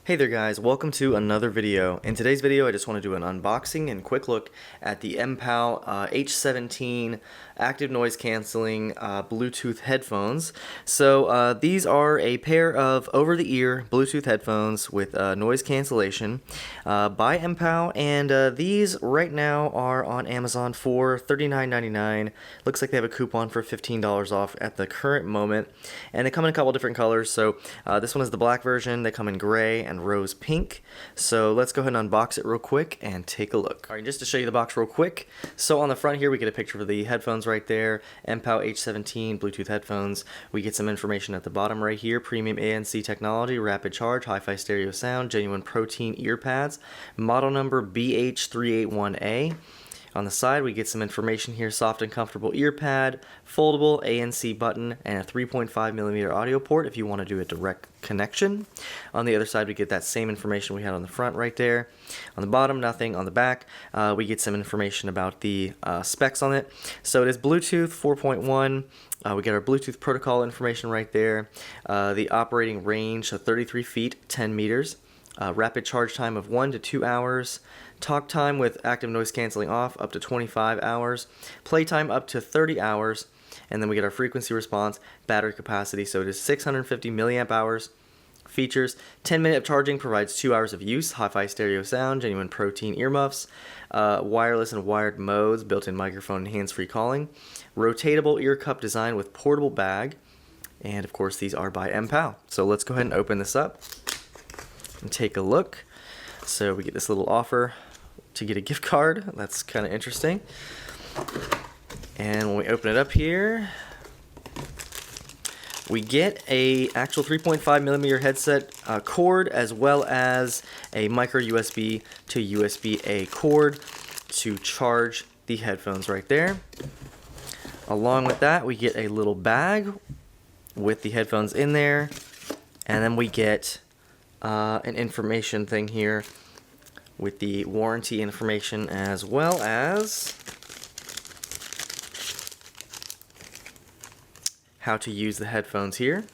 Hey there guys, welcome to another video. In today's video I just want to do an unboxing and quick look at the MPOW H17 active noise cancelling Bluetooth headphones. So these are a pair of over-the-ear Bluetooth headphones with noise cancellation by MPOW, and these right now are on Amazon for $39.99. Looks like they have a coupon for $15 off at the current moment, and they come in a couple different colors. So this one is the black version. They come in gray and rose pink. So let's go ahead and unbox it real quick and take a look. Alright, just to show you the box real quick. So on the front here we get a picture of the headphones right there. MPOW H17 Bluetooth headphones. We get some information at the bottom right here. Premium ANC technology, rapid charge, hi-fi stereo sound, genuine protein ear pads. Model number BH381A. On the side, we get some information here: soft and comfortable ear pad, foldable ANC button, and a 3.5mm audio port if you want to do a direct connection. On the other side, we get that same information we had on the front right there. On the bottom, nothing. On the back, we get some information about the specs on it. So it is Bluetooth 4.1. We get our Bluetooth protocol information right there. The operating range of 33 feet, 10 meters. Rapid charge time of 1 to 2 hours. Talk time with active noise cancelling off up to 25 hours. Playtime up to 30 hours. And then we get our frequency response, battery capacity. So it is 650 milliamp hours. Features: 10-minute of charging, provides 2 hours of use, hi-fi stereo sound, genuine protein earmuffs, wireless and wired modes, built-in microphone and hands-free calling, rotatable ear cup design with portable bag, and of course these are by MPOW. So let's go ahead and open this up and take a look. So we get this little offer to get a gift card. That's kind of interesting. And when we open it up here, we get a actual 3.5mm headset cord, as well as a micro USB to USB-A cord to charge the headphones right there. Along with that, we get a little bag with the headphones in there, and then we get an information thing here with the warranty information, as well as how to use the headphones here.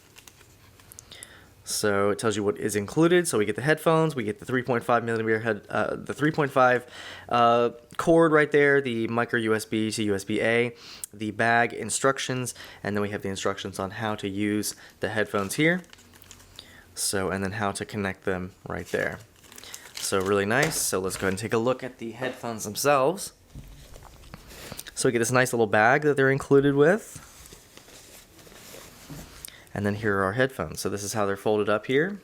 So it tells you what is included. So we get the headphones, we get the 3.5mm the 3.5 cord right there, the micro USB to USB-A, the bag instructions, and then we have the instructions on how to use the headphones here. So, and then how to connect them right there. So really nice. So let's go ahead and take a look at the headphones themselves. So we get this nice little bag that they're included with. And then here are our headphones. So this is how they're folded up here.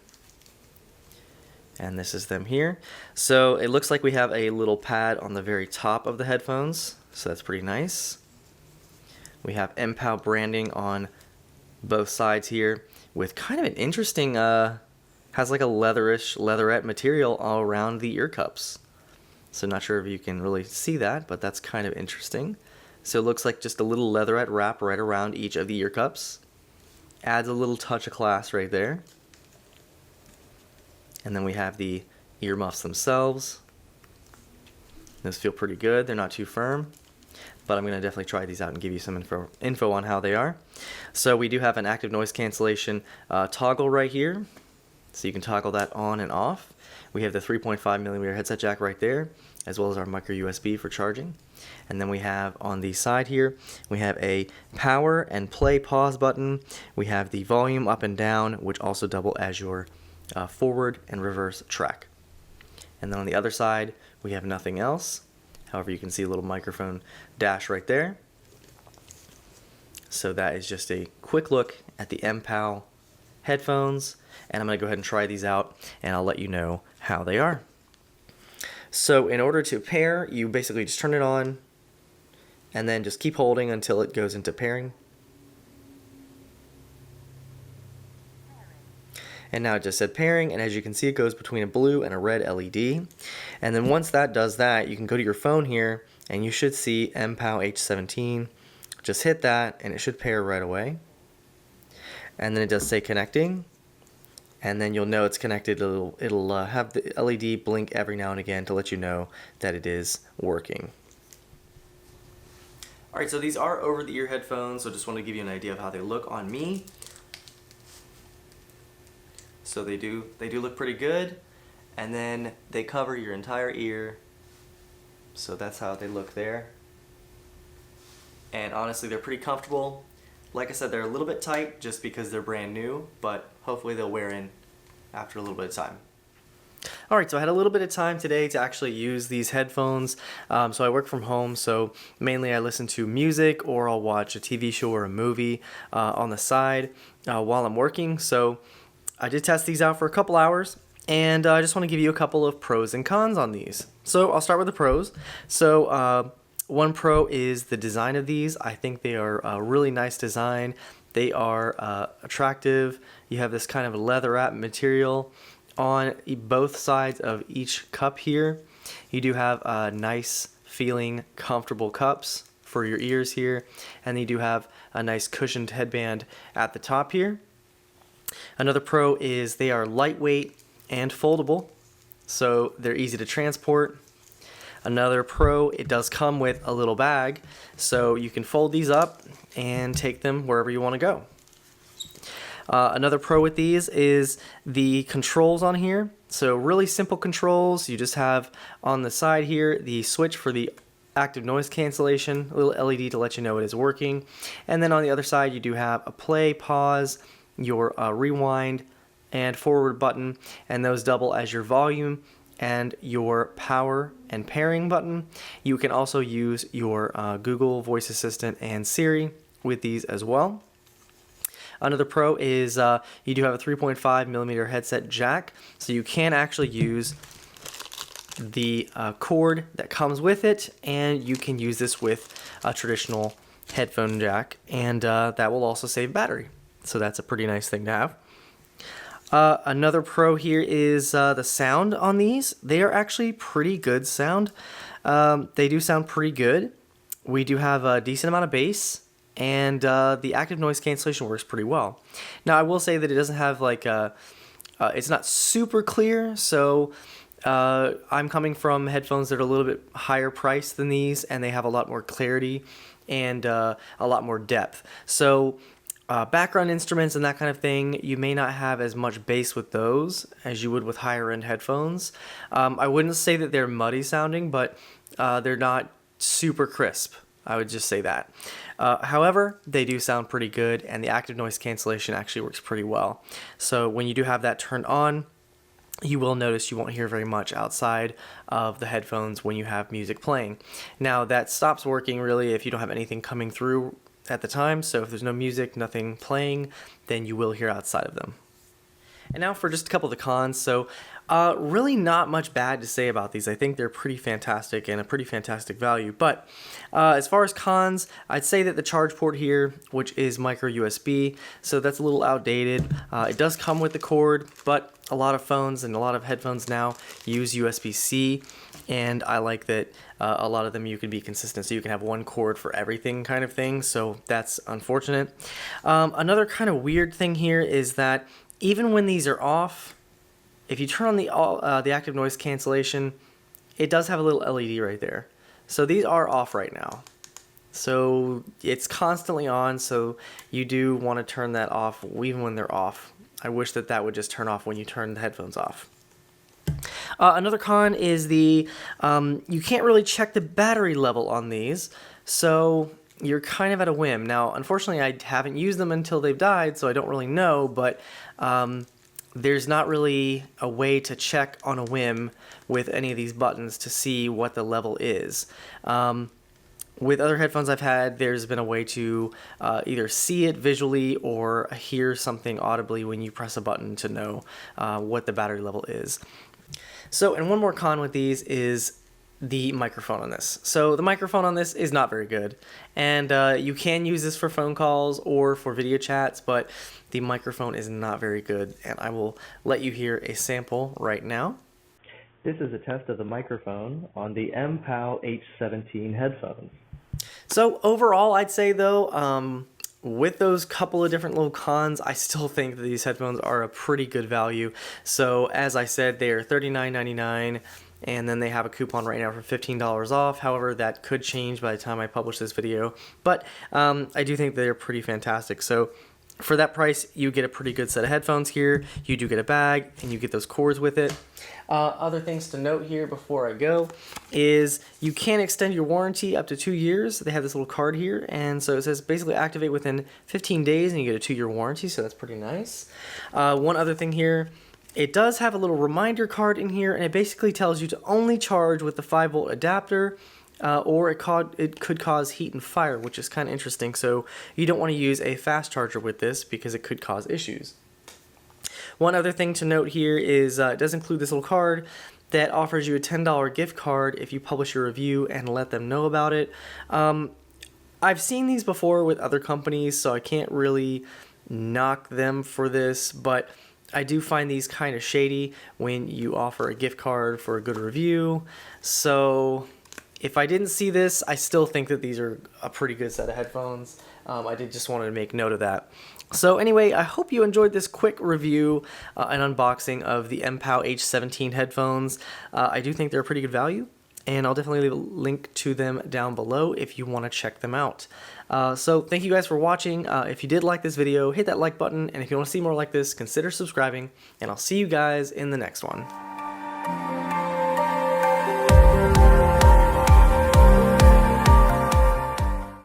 And this is them here. So it looks like we have a little pad on the very top of the headphones. So that's pretty nice. We have MPOW branding on both sides here, with kind of an interesting, has like a leatherette material all around the ear cups. So not sure if you can really see that, but that's kind of interesting. So it looks like just a little leatherette wrap right around each of the ear cups. Adds a little touch of class right there. And then we have the earmuffs themselves. Those feel pretty good. They're not too firm, but I'm going to definitely try these out and give you some info on how they are. So we do have an active noise cancellation toggle right here. So you can toggle that on and off. We have the 3.5mm headset jack right there, as well as our micro USB for charging. And then we have on the side here, we have a power and play pause button. We have the volume up and down, which also double as your forward and reverse track. And then on the other side, we have nothing else. However, you can see a little microphone dash right there. So that is just a quick look at the MPOW headphones, and I'm going to go ahead and try these out, and I'll let you know how they are. So in order to pair, you basically just turn it on, and then just keep holding until it goes into pairing. And now it just said pairing, and as you can see, it goes between a blue and a red LED. And then once that does that, you can go to your phone here, and you should see MPOW H17. Just hit that, and it should pair right away. And then it does say connecting, and then you'll know it's connected. It'll have the LED blink every now and again to let you know that it is working. Alright, so these are over-the-ear headphones, so just want to give you an idea of how they look on me. so they do look pretty good, and then they cover your entire ear, so that's how they look there. And honestly, they're pretty comfortable. Like I said, they're a little bit tight just because they're brand new, but hopefully they'll wear in after a little bit of time. Alright, so I had a little bit of time today to actually use these headphones. So I work from home, so mainly I listen to music or I'll watch a TV show or a movie on the side while I'm working. So I did test these out for a couple hours, and I just want to give you a couple of pros and cons on these. So I'll start with the pros. So one pro is the design of these. I think they are a really nice design. They are attractive. You have this kind of leatherette material on both sides of each cup here. You do have nice feeling comfortable cups for your ears here, and you do have a nice cushioned headband at the top here. Another pro is they are lightweight and foldable, so they're easy to transport. Another pro, it does come with a little bag, so you can fold these up and take them wherever you want to go. Another pro with these is the controls on here. So really simple controls. You just have on the side here the switch for the active noise cancellation, a little LED to let you know it is working. And then on the other side you do have a play, pause, your rewind, and forward button, and those double as your volume and your power and pairing button. You can also use your Google Voice Assistant and Siri with these as well. Another pro is you do have a 3.5mm headset jack, so you can actually use the cord that comes with it, and you can use this with a traditional headphone jack, and that will also save battery. So that's a pretty nice thing to have. Another pro here is the sound on these. They are actually pretty good sound. They do sound pretty good. We do have a decent amount of bass, and the active noise cancellation works pretty well. Now I will say that it doesn't have like it's not super clear, so I'm coming from headphones that are a little bit higher priced than these, and they have a lot more clarity and a lot more depth. So background instruments and that kind of thing, you may not have as much bass with those as you would with higher end headphones. I wouldn't say that they're muddy sounding, but they're not super crisp. I would just say that. However, they do sound pretty good, and the active noise cancellation actually works pretty well. So when you do have that turned on, you will notice you won't hear very much outside of the headphones when you have music playing. Now that stops working really if you don't have anything coming through at the time, so if there's no music, nothing playing, then you will hear outside of them. And now for just a couple of the cons. So really not much bad to say about these. I think they're pretty fantastic and a pretty fantastic value. But as far as cons, I'd say that the charge port here, which is micro USB, so that's a little outdated. It does come with the cord, but a lot of phones and a lot of headphones now use USB-C, and I like that a lot of them you can be consistent, so you can have one cord for everything kind of thing, so that's unfortunate. Another kind of weird thing here is that even when these are off, if you turn on the active noise cancellation, it does have a little LED right there. So these are off right now. So it's constantly on, so you do want to turn that off even when they're off. I wish that that would just turn off when you turn the headphones off. Another con is you can't really check the battery level on these, so you're kind of at a whim. Now, unfortunately, I haven't used them until they've died, so I don't really know, but there's not really a way to check on a whim with any of these buttons to see what the level is. With other headphones I've had, there's been a way to either see it visually or hear something audibly when you press a button to know what the battery level is. So, and one more con with these is the microphone on this. So the microphone on this is not very good, and you can use this for phone calls or for video chats, but the microphone is not very good, and I will let you hear a sample right now. This is a test of the microphone on the MPOW H17 headphones. So overall, I'd say though, with those couple of different little cons, I still think that these headphones are a pretty good value. So as I said, they are $39.99, and then they have a coupon right now for $15 off. However, that could change by the time I publish this video, but I do think they're pretty fantastic. So For that price, you get a pretty good set of headphones here. You do get a bag, and you get those cords with it. Other things to note here before I go is you can extend your warranty up to 2 years. They have this little card here, and so it says basically activate within 15 days, and you get a 2-year warranty, so that's pretty nice. One other thing here, it does have a little reminder card in here, and it basically tells you to only charge with the 5-volt adapter, or it could cause heat and fire, which is kind of interesting. So you don't want to use a fast charger with this because it could cause issues. One other thing to note here is it does include this little card that offers you a $10 gift card if you publish your review and let them know about it. I've seen these before with other companies, so I can't really knock them for this, but I do find these kind of shady when you offer a gift card for a good review. So if I didn't see this, I still think that these are a pretty good set of headphones. I did just want to make note of that. So anyway, I hope you enjoyed this quick review and unboxing of the MPOW H17 headphones. I do think they're a pretty good value, and I'll definitely leave a link to them down below if you want to check them out. So thank you guys for watching. If you did like this video, hit that like button, and if you want to see more like this, consider subscribing, and I'll see you guys in the next one.